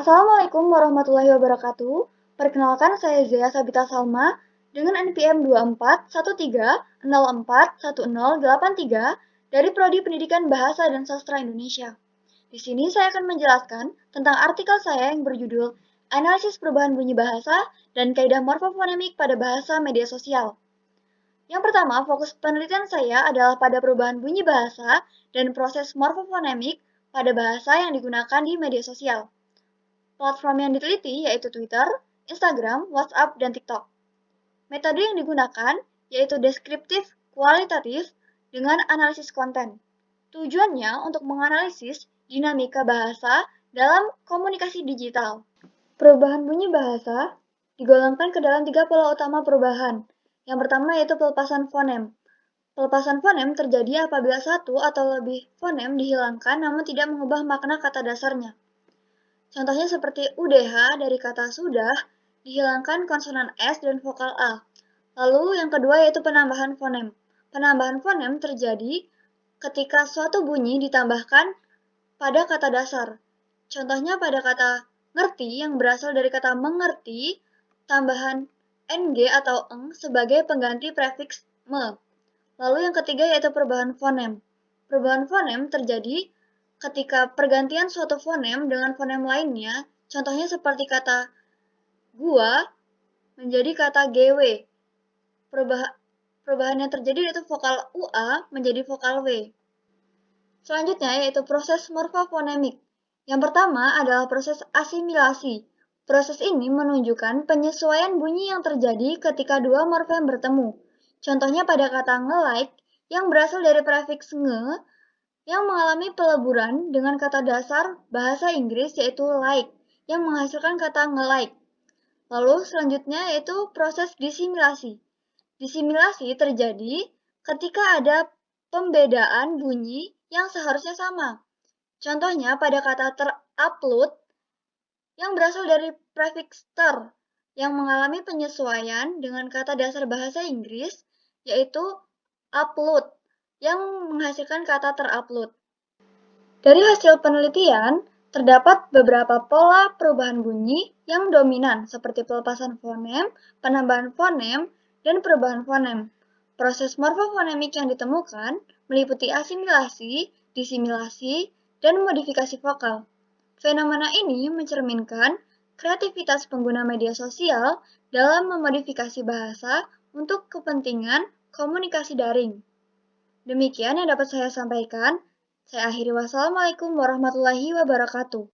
Assalamualaikum warahmatullahi wabarakatuh. Perkenalkan, saya Zia Sabita Salma dengan NPM 2413041083 dari Prodi Pendidikan Bahasa dan Sastra Indonesia. Di sini saya akan menjelaskan tentang artikel saya yang berjudul Analisis Perubahan Bunyi Bahasa dan Kaidah Morfofonemik pada Bahasa Media Sosial. Yang pertama, fokus penelitian saya adalah pada perubahan bunyi bahasa dan proses morfofonemik pada bahasa yang digunakan di media sosial. Platform yang diteliti yaitu Twitter, Instagram, WhatsApp, dan TikTok. Metode yang digunakan yaitu deskriptif kualitatif dengan analisis konten. Tujuannya untuk menganalisis dinamika bahasa dalam komunikasi digital. Perubahan bunyi bahasa digolongkan ke dalam 3 pola utama perubahan. Yang pertama yaitu pelepasan fonem. Pelepasan fonem terjadi apabila satu atau lebih fonem dihilangkan namun tidak mengubah makna kata dasarnya. Contohnya seperti UDH dari kata sudah, dihilangkan konsonan S dan vokal A. Lalu yang kedua yaitu penambahan fonem. Penambahan fonem terjadi ketika suatu bunyi ditambahkan pada kata dasar. Contohnya pada kata ngerti yang berasal dari kata mengerti, tambahan ng atau eng sebagai pengganti prefiks me. Lalu yang ketiga yaitu perubahan fonem. Perubahan fonem terjadi ketika pergantian suatu fonem dengan fonem lainnya, contohnya seperti kata gua menjadi kata gw. Perubahan yang terjadi yaitu vokal UA menjadi vokal W. Selanjutnya yaitu proses morfofonemik. Yang pertama adalah proses asimilasi. Proses ini menunjukkan penyesuaian bunyi yang terjadi ketika dua morfem bertemu. Contohnya pada kata nge-like yang berasal dari prefiks nge yang mengalami peleburan dengan kata dasar bahasa Inggris yaitu like yang menghasilkan kata nge-like. Lalu selanjutnya yaitu proses disimilasi. Disimilasi terjadi ketika ada pembedaan bunyi yang seharusnya sama. Contohnya pada kata terupload yang berasal dari prefiks ter yang mengalami penyesuaian dengan kata dasar bahasa Inggris yaitu upload yang menghasilkan kata terupload. Dari hasil penelitian, terdapat beberapa pola perubahan bunyi yang dominan seperti pelepasan fonem, penambahan fonem, dan perubahan fonem. Proses morfofonemik yang ditemukan meliputi asimilasi, disimilasi, dan modifikasi vokal. Fenomena ini mencerminkan kreativitas pengguna media sosial dalam memodifikasi bahasa untuk kepentingan komunikasi daring. Demikian yang dapat saya sampaikan. Saya akhiri. Wassalamualaikum warahmatullahi wabarakatuh.